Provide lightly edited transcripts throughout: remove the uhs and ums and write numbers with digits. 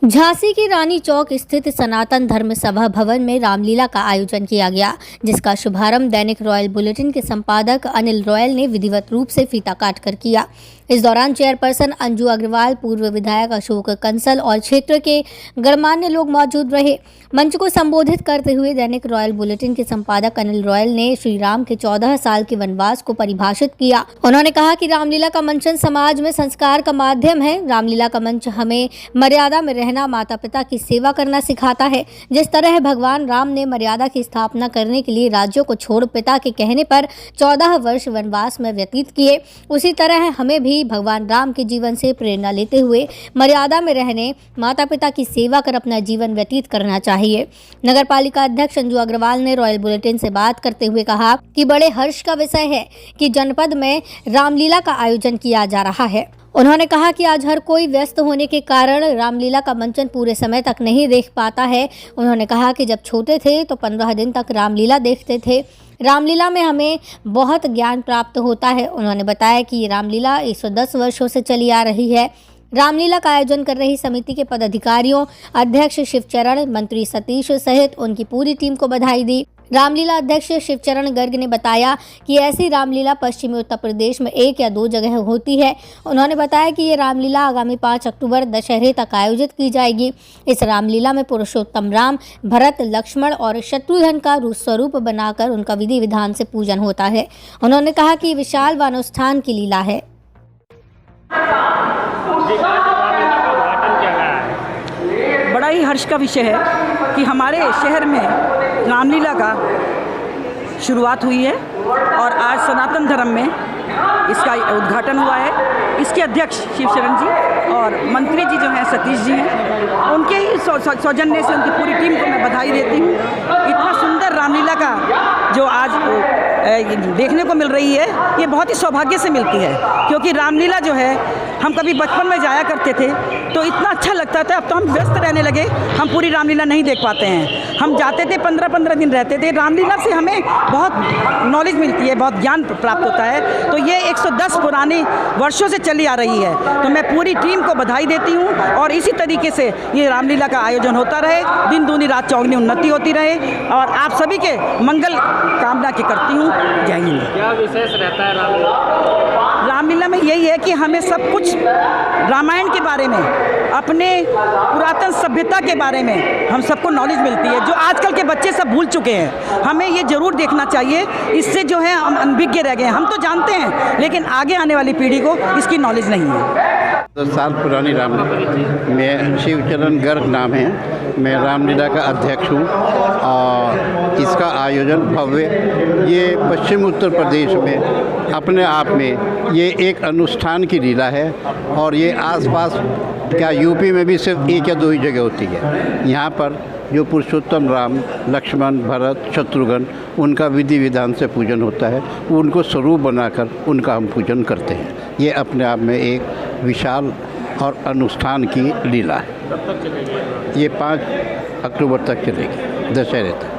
झांसी की रानी चौक स्थित सनातन धर्म सभा भवन में रामलीला का आयोजन किया गया, जिसका शुभारंभ दैनिक रॉयल बुलेटिन के संपादक अनिल रॉयल ने विधिवत रूप से फीता काटकर किया। इस दौरान चेयरपर्सन अंजू अग्रवाल, पूर्व विधायक अशोक कंसल और क्षेत्र के गणमान्य लोग मौजूद रहे। मंच को संबोधित करते हुए दैनिक रॉयल बुलेटिन के संपादक अनिल रॉयल ने श्री राम के 14 साल के वनवास को परिभाषित किया। उन्होंने कहा कि रामलीला का मंचन समाज में संस्कार का माध्यम है। रामलीला का मंच हमें मर्यादा में रहना, माता पिता की सेवा करना सिखाता है। जिस तरह भगवान राम ने मर्यादा की स्थापना करने के लिए राज्यों को छोड़ पिता के कहने पर 14 वर्ष वनवास में व्यतीत किए, उसी तरह हमें भी भगवान राम के जीवन से प्रेरणा लेते हुए मर्यादा में रहने, माता पिता की सेवा कर अपना जीवन व्यतीत करना चाहिए। नगर पालिका अध्यक्ष अंजू अग्रवाल ने रॉयल बुलेटिन से बात करते हुए कहा कि बड़े हर्ष का विषय है कि जनपद में रामलीला का आयोजन किया जा रहा है। उन्होंने कहा कि आज हर कोई व्यस्त होने के कारण रामलीला का मंचन पूरे समय तक नहीं देख पाता है। उन्होंने कहा कि जब छोटे थे तो 15 दिन तक रामलीला देखते थे। रामलीला में हमें बहुत ज्ञान प्राप्त होता है। उन्होंने बताया कि ये रामलीला 110 वर्षों से चली आ रही है। रामलीला का आयोजन कर रही समिति के पदाधिकारियों, अध्यक्ष शिवचरण, मंत्री सतीश सहित उनकी पूरी टीम को बधाई दी। रामलीला अध्यक्ष शिवचरण गर्ग ने बताया कि ऐसी रामलीला पश्चिमी उत्तर प्रदेश में 1 या 2 जगह होती है। उन्होंने बताया कि ये रामलीला आगामी 5 अक्टूबर दशहरे तक आयोजित की जाएगी। इस रामलीला में पुरुषोत्तम राम, भरत, लक्ष्मण और शत्रुघ्न का स्वरूप बनाकर उनका विधि विधान से पूजन होता है। उन्होंने कहा कि विशाल वानुष्ठान की लीला है। बड़ा ही हर्ष का विषय है कि हमारे शहर में रामलीला का शुरुआत हुई है और आज सनातन धर्म में इसका उद्घाटन हुआ है। इसके अध्यक्ष शिवचरण जी और मंत्री जी जो हैं सतीश जी हैं, उनके ही सौजन्य से उनकी पूरी टीम को मैं बधाई देती हूँ। इतना सुंदर रामलीला का जो आज देखने को मिल रही है, ये बहुत ही सौभाग्य से मिलती है, क्योंकि रामलीला जो है हम कभी बचपन में जाया करते थे तो इतना अच्छा लगता था। अब तो हम व्यस्त रहने लगे, हम पूरी रामलीला नहीं देख पाते हैं। हम जाते थे 15-15 दिन रहते थे। रामलीला से हमें बहुत नॉलेज मिलती है, बहुत ज्ञान प्राप्त होता है। तो ये 110 पुराने वर्षों से चली आ रही है, तो मैं पूरी टीम को बधाई देती हूँ और इसी तरीके से ये रामलीला का आयोजन होता रहे, दिन दूनी रात चौगनी उन्नति होती रहे और आप सभी के मंगल कामना की करती हूँ। जय हिंद। क्या विशेष रहता है रामलीला में? यही है कि हमें सब कुछ रामायण के बारे में, अपने पुरातन सभ्यता के बारे में हम सबको नॉलेज मिलती है, जो आजकल के बच्चे सब भूल चुके हैं। हमें ये ज़रूर देखना चाहिए, इससे जो है हम अनभिज्ञ रह गए हैं। हम तो जानते हैं लेकिन आगे आने वाली पीढ़ी को इसकी नॉलेज नहीं है। 10 साल पुरानी रामलीला में शिवचरण गर्ग नाम है। मैं रामलीला का अध्यक्ष हूँ और इसका आयोजन भव्य, ये पश्चिम उत्तर प्रदेश में अपने आप में ये एक अनुष्ठान की लीला है और ये आसपास क्या यूपी में भी सिर्फ 1 या 2 ही जगह होती है। यहाँ पर जो पुरुषोत्तम राम, लक्ष्मण, भरत, शत्रुघ्न, उनका विधि विधान से पूजन होता है। उनको स्वरूप बनाकर उनका हम पूजन करते हैं। ये अपने आप में एक विशाल और अनुष्ठान की लीला है। कब तक चलेगी? ये 5 अक्टूबर तक चलेगी, दशहरे तक।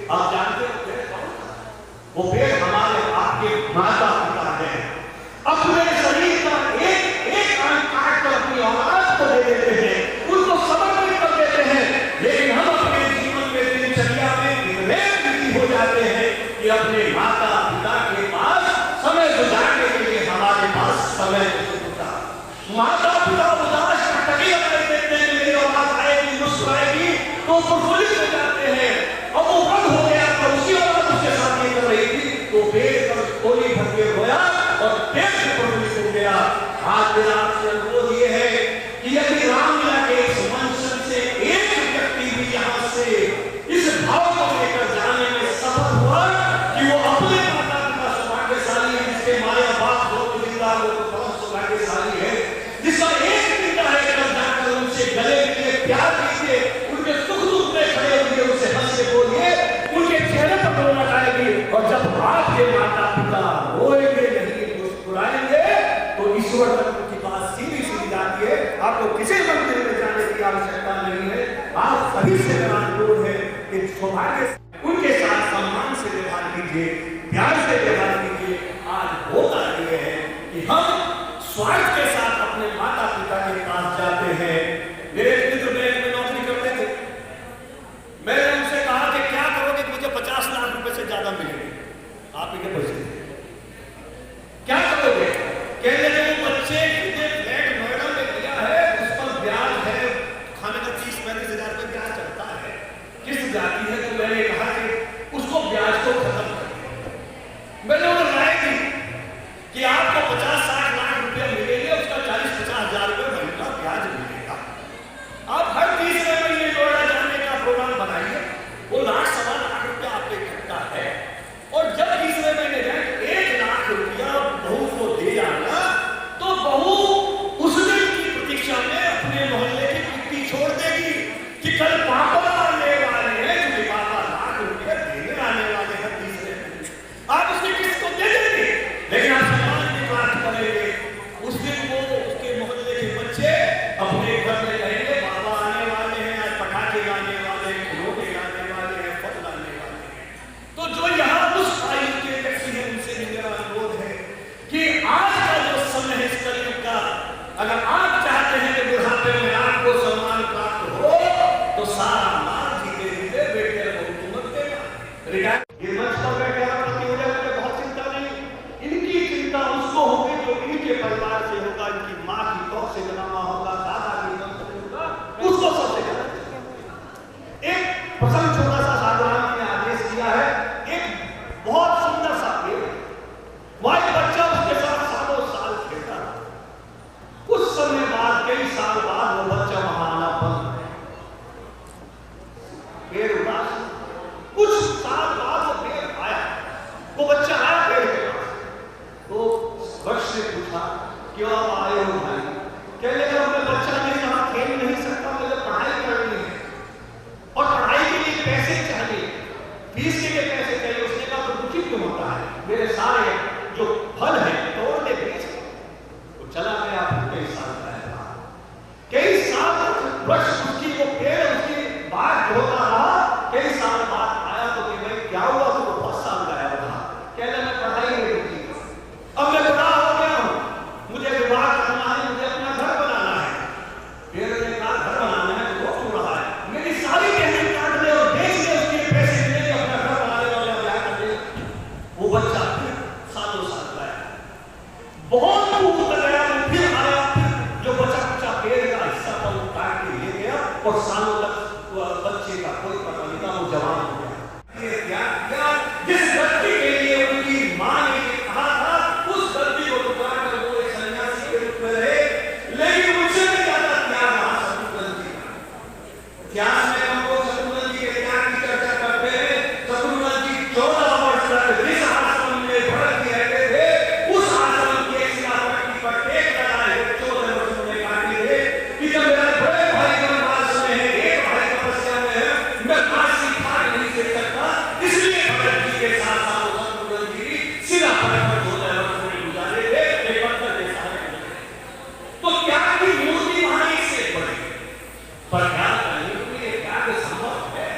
आप जानते हो वो पेड़ हमारे आपके माता पिता हैं। अपने शरीर का एक अंग काट कर अपनी औलाद को दे देते हैं, उसको समर्पित कर देते हैं। लेकिन हम अपने जीवन में दिनचर्या में बिजी हो जाते हैं कि अपने माता पिता के पास समय गुजारने के लिए हमारे पास समय नहीं होता। माता पिता उदास कटकी अपने देखते हैं, मेरी औलाद आएगी, मुस्कुराएगी तो प्रफुल्लित हो जाते हैं। अब वो बंद हो गया तो उसी औलाद उसके साथ ये कर रही थी तो पेड़ पर कोई भटके होया और पेड़ से प्रफुल्लित हो गया। आज मेरा आपसे अनुरोध ये है कि यदि रामलीला के इस मंच से एक व्यक्ति भी यहाँ से इस भाव को लेकर जाने में सफल हुआ कि वो अपने माता पिता सौभाग्यशाली है, जिसके माया बाप लोग जिंदा लोग बहुत सौभाग्यशाली है, जिसका एक पिता है, कल जाकर उनसे गले मिले, प्यार कीजिए, उनके सुख दुख में खड़े फिर से मेरा अनुरोध है कि सौभाग्य से उनके साथ सम्मान से व्यवहार कीजिए, प्यार से व्यवहार कीजिए। आज होता ये है कि हम स्वार्थ के साथ अपने माता पिता के पास जाते हैं। मेरे मित्र बैंक में नौकरी करते थे, मैंने उनसे कहा कि क्या करोगे कि मुझे 50 लाख रुपए से ज्यादा मिलेंगे, आप ही के पैसे क्या करोगे? कहने लगे बच्चे ने फ्लैट नोएडा में लिया है, उस पर ब्याज है, खाने का 30-35 हजार रुपये ब्याज चलता है, किस्त जाती है। तो मैंने कहा कि उसको ब्याज को खत्म कर। मैंने उन्हें राय दी कि आपको 50-60 लाख रुपया मिलेंगे, उसका 40-50 हजार रुपये महीना ब्याज मिलेगा। आप हर तीसरे महीने नोएडा जाने का प्रोग्राम बनाइए, वो 1.25 लाख रुपया आपके इकट्ठा है। और जब तीसरे महीने जाए 1 लाख रुपया बहू को दे आना, तो बहू उस दिन की प्रतीक्षा में अपने मोहल्ले की मिट्टी छोड़ देगी कि कल पापा आने वाले हैं, क्योंकि पापा लाख रुपया देने आने वाले हैं तीसरे महीने। आप उसकी किस्त को दे देंगे, लेकिन आप सम्मान की बात करेंगे। उस दिन वो उसके मोहल्ले के बच्चे अपने घर में कहेंगे बाबा आने वाले हैं, आज पटाखे गाने वाले हैं, खिलौने गाने वाले हैं, फल लाने वाले हैं। तो जो यहाँ उस आयु के व्यक्ति हैं, उनसे भी मेरा अनुरोध है कि आज का जो समय है इस कलयुग का, अगर आप चाहते हैं कि बुढ़ापे में आपको सम्मान प्राप्त हो, तो सारा माल जीते जीते बेटे हुकूमत देगा। रिटायर ये मंच पर बैठे मुझे बहुत चिंता नहीं, इनकी चिंता उसको होगी जो इनके परिवार से होगा, इनकी माँ की तौर से जन्मा होगा, दादा की तौर से होगा, उसको सबसे ज्यादा। एक प्रसंग छोटा सा साधारण ने आदेश दिया है, एक बहुत सुंदर सा पेड़, वह एक बच्चा उसके साथ सालों साल खेलता था। कुछ समय बाद, कई साल बाद वो बच्चा वहां आना बंद है, पेड़ उदास। कुछ साल बाद वो पेड़ आया, वो बच्चा आया पेड़ के पास, तो वृक्ष से पूछा क्यों आप आए हो भाई? कहने लगा मैं बच्चा नहीं, यहाँ खेल नहीं सकता, मुझे पढ़ाई करनी है और पढ़ाई के लिए पैसे चाहिए, फीस के लिए पैसे चाहिए। उसने कहा तो दुखी क्यों होता है, मेरे सारे जो फल है तोड़ दे बेच। तो चला गया, कई साल रहा, कई साल वृक्ष उसकी वो पेड़ उसकी बात होता रहा। कई साल बाद आया तो कि भाई क्या हुआ, तो बहुत साल गया था। कहने मैं पढ़ाई नहीं की, अब मैं बड़ा हो गया हूँ, मुझे विवाह करना है, मुझे अपना घर बनाना है। पेड़ ने कहा घर बनाना है तो क्यों रहा है, मेरी सारी बहनें काट ले और बेच ले, उसके पैसे मिले अपना घर बनाने वाला ब्याह कर दे। वो बच्चा फिर सालों साल गया, बहुत दूर गया, फिर आया, फिर जो बचा कुचा पेड़ का हिस्सा था वो काट के ले गया और सालों तक बच्चे का कोई पता नहीं था, वो जवान हो गया। ये क्या जिस व्यक्ति के लिए उनकी मां ने कहा था, उस व्यक्ति को पुकार कर वो एक सन्यासी के रूप में रहे, लेकिन मुझसे भी ज्यादा त्याग रहा शत्रुघ्न जी का। इतिहास में हम लोग शत्रुघ्न जी के त्याग की चर्चा करते हैं। शत्रुघ्न जी 14 वर्ष तक जिस आश्रम में भरत जी रहते थे, उस आश्रम के शिलापट्टी पर टेक लगाए 14 वर्ष में काटी थे कि जब मेरा बड़े भाई वनवास में है, एक भाई तपस्या में है, मैं फांसी काट नहीं दे सकता, इसलिए भरत जी के साथ साथ शत्रुघ्न जी शिलापट्टी पर 14 वर्ष में गुजारे थे, एक पत्थर के साथ। तो त्याग की मूर्ति वहां इससे बड़ी, पर त्याग करने के लिए त्याग संभव है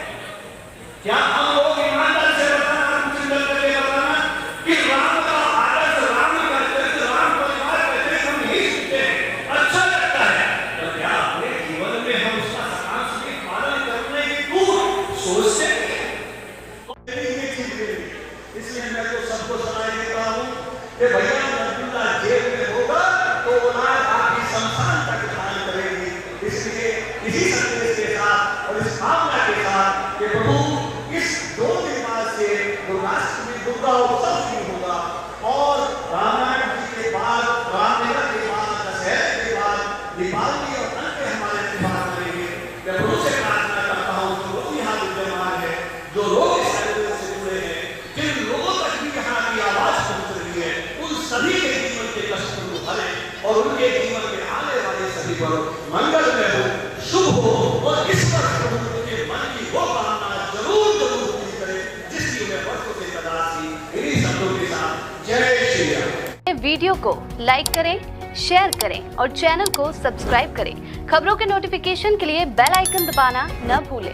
क्या? हम लोग ईमानदार से बताना, कुछ करके बताना कि राम का आदर्श, राम का चरित्र, राम परिवार का चरित्र हम नहीं सुनते हैं, अच्छा लगता है, तो क्या अपने जीवन में हम उसका सकाम से पालन करने की क्यों सोचते हैं? इसलिए मैं तो सबको सलाह देता हूँ कि भैया अब्दुल्ला जेल में होगा तो औलाद आपकी शमशान तक धारण करेगी। इसलिए इसी संदेश के साथ और इस भावना के साथ कि प्रभु इस 2 दिन बाद से दुर्गाष्टमी दुर्गा उत्सव शुरू होगा और रामायण जी के बाद, रामलीला के बाद, दशहरे के बाद दीपावली और अन्य हमारे त्योहार करेंगे। मैं प्रभु से प्रार्थना करता हूँ जो लोग यहाँ विद्यमान है, जो लोग इस आयोजन से जुड़े हैं, जिन लोगों तक भी यहाँ की आवाज पहुँच रही है, उन सभी के जीवन के कष्ट को हरे और उनके जीवन में आने वाले सभी पर मंगल में हो, शुभ हो और इस पर प्रभु के मन की वो कामना जरूर जरूर पूरी करे जिसकी उन्हें वर्षों से तलाश थी। इन्हीं शब्दों के साथ जय श्री राम। वीडियो को लाइक करें, शेयर करें और चैनल को सब्सक्राइब करें। खबरों के नोटिफिकेशन के लिए बेल आइकन दबाना न भूलें।